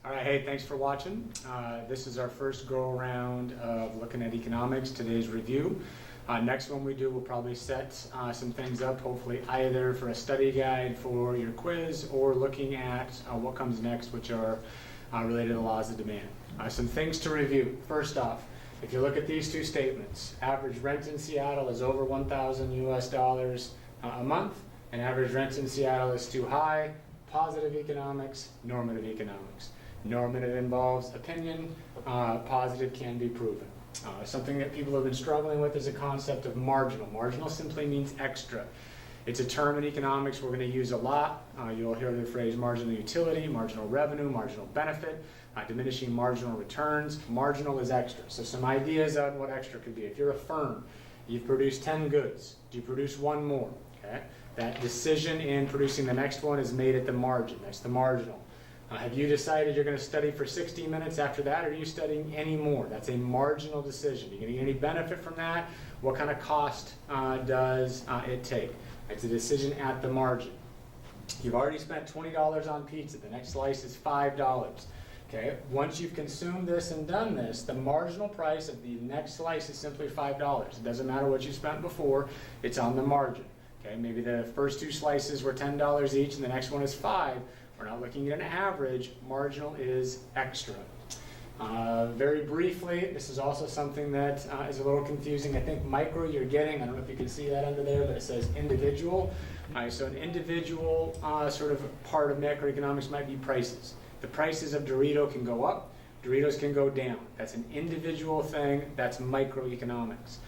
All right, hey, thanks for watching. This is our first go-around of looking at economics, today's review. Next one we do, we'll probably set some things up, hopefully either for a study guide for your quiz or looking at what comes next, which are related to the laws of demand. Some things to review. First off, if you look at these two statements, average rent in Seattle is over $1,000 a month, and average rent in Seattle is too high. Positive economics, normative economics. Normative involves opinion, positive can be proven. Something that people have been struggling with is a concept of marginal. Marginal simply means extra. It's a term in economics we're going to use a lot. You'll hear the phrase marginal utility, marginal revenue, marginal benefit, diminishing marginal returns. Marginal is extra. So some ideas on what extra could be. If you're a firm, you've produced 10 goods. Do you produce one more? Okay. That decision in producing the next one is made at the margin. That's the marginal. Have you decided you're going to study for 60 minutes after that, or are you studying any more? That's a marginal decision. Are you going to get any benefit from that? What kind of cost does it take? It's a decision at the margin. You've already spent $20 on pizza. The next slice is $5. Okay. Once you've consumed this and done this, the marginal price of the next slice is simply $5. It doesn't matter what you spent before. It's on the margin. Okay. Maybe the first two slices were $10 each, and the next one is $5. We're not looking at an average. Marginal is extra. Very briefly, this is also something that is a little confusing. I think micro you're getting, I don't know if you can see that under there, but it says individual. So an individual sort of part of macroeconomics might be prices. The prices of Dorito can go up, Doritos can go down. That's an individual thing, that's microeconomics.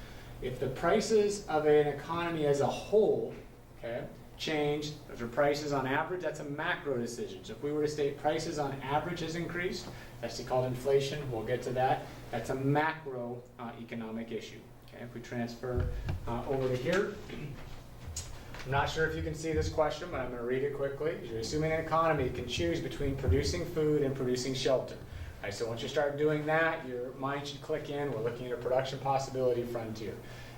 If the prices of an economy as a whole, okay, change, those are prices on average, that's a macro decision. So if we were to state prices on average has increased, that's called inflation, we'll get to that. That's a macro economic issue. Okay, if we transfer over to here, I'm not sure if you can see this question, but I'm going to read it quickly. You're assuming an economy can choose between producing food and producing shelter. All right, so once you start doing that, your mind should click in. We're looking at a production possibility frontier.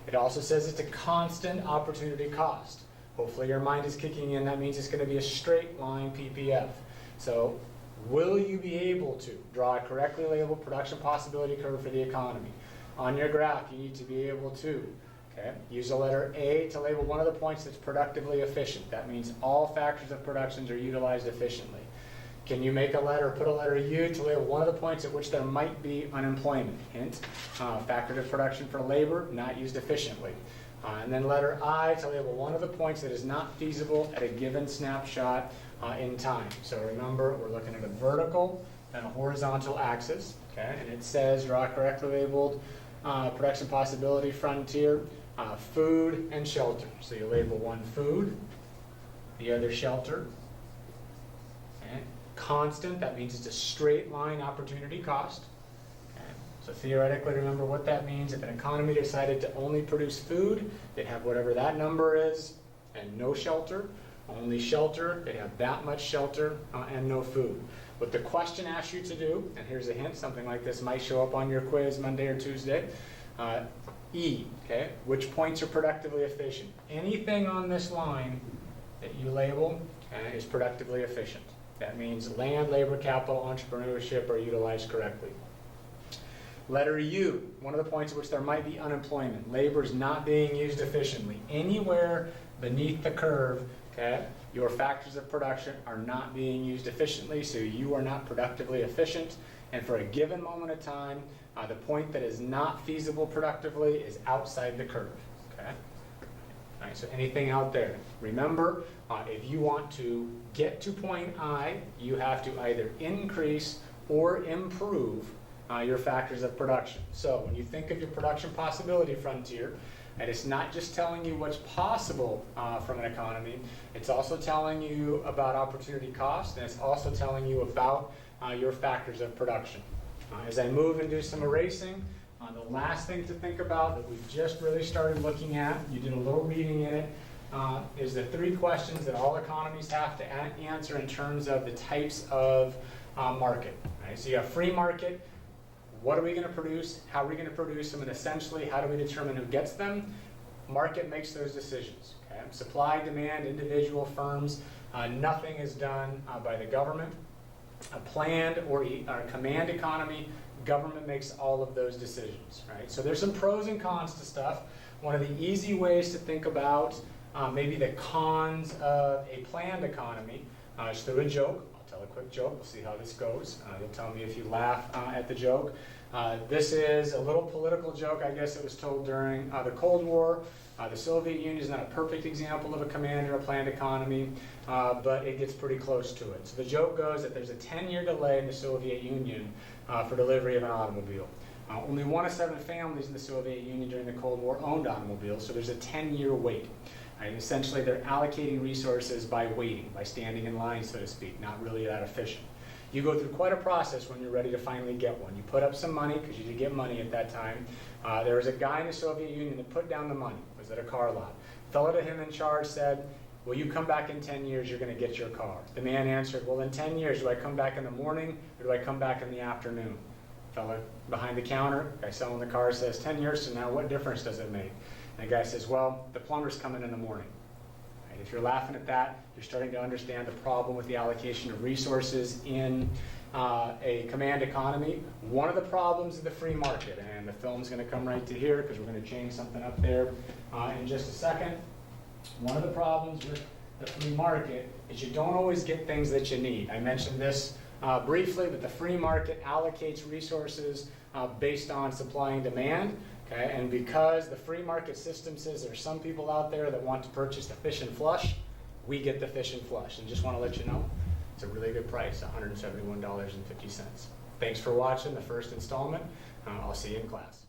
It also says it's a constant opportunity cost. Hopefully your mind is kicking in. That means it's going to be a straight line PPF. So will you be able to draw a correctly labeled production possibility curve for the economy? On your graph, you need to be able to use the letter A to label one of the points that's productively efficient. That means all factors of production are utilized efficiently. Can you make a letter, put a letter U to label one of the points at which there might be unemployment? Hint, factor of production for labor, not used efficiently. And then letter I to label one of the points that is not feasible at a given snapshot in time. So remember, we're looking at a vertical and a horizontal axis. Okay, and it says draw correctly labeled production possibility frontier, food and shelter. So you label one food, the other shelter. Okay. Constant, that means it's a straight line opportunity cost. So theoretically, remember what that means. If an economy decided to only produce food, they'd have whatever that number is and no shelter. Only shelter, they'd have that much shelter and no food. What the question asks you to do, and here's a hint, something like this might show up on your quiz Monday or Tuesday. E, okay, which points are productively efficient? Anything on this line that you label is productively efficient. That means land, labor, capital, entrepreneurship are utilized correctly. Letter U, one of the points at which there might be unemployment. Labor is not being used efficiently. Anywhere beneath the curve, okay, your factors of production are not being used efficiently, so you are not productively efficient. And for a given moment of time, the point that is not feasible productively is outside the curve. Okay? All right, so anything out there. Remember, if you want to get to point I, you have to either increase or improve your factors of production. So when you think of your production possibility frontier, and it's not just telling you what's possible from an economy, it's also telling you about opportunity cost, and it's also telling you about your factors of production. As I move and do some erasing, the last thing to think about that we've just really started looking at, you did a little reading in it, is the three questions that all economies have to answer in terms of the types of market. Right? So you have free market. What are we going to produce? How are we going to produce them? And essentially, how do we determine who gets them? Market makes those decisions. Okay? Supply, demand, individual firms. Nothing is done by the government. A planned or command economy, government makes all of those decisions, right? So there's some pros and cons to stuff. One of the easy ways to think about maybe the cons of a planned economy is through a joke. I'll tell a quick joke. We'll see how this goes. You'll tell me if you laugh at the joke. This is a little political joke, I guess it was told during the Cold War. The Soviet Union is not a perfect example of a command or a planned economy, but it gets pretty close to it. So the joke goes that there's a 10-year delay in the Soviet Union for delivery of an automobile. Only 1 of 7 families in the Soviet Union during the Cold War owned automobiles, so there's a 10-year wait. And essentially, they're allocating resources by waiting, by standing in line, so to speak, not really that efficient. You go through quite a process when you're ready to finally get one. You put up some money, because you did get money at that time. There was a guy in the Soviet Union that put down the money. It was at a car lot. Fellow to him in charge said, "Will you come back in 10 years, you're going to get your car." The man answered, "Well, in 10 years, do I come back in the morning, or do I come back in the afternoon?" Fellow behind the counter, guy selling the car, says, 10 years from now, what difference does it make? And the guy says, "Well, the plumber's coming in the morning." Right? If you're laughing at that, you're starting to understand the problem with the allocation of resources in a command economy. One of the problems of the free market, and the film's going to come right to here because we're going to change something up there in just a second. One of the problems with the free market is you don't always get things that you need. I mentioned this briefly, but the free market allocates resources based on supply and demand. Okay? And because the free market system says there are some people out there that want to purchase the fish and flush, we get the fish and flush. And just want to let you know, it's a really good price, $171.50. Thanks for watching the first installment. I'll see you in class.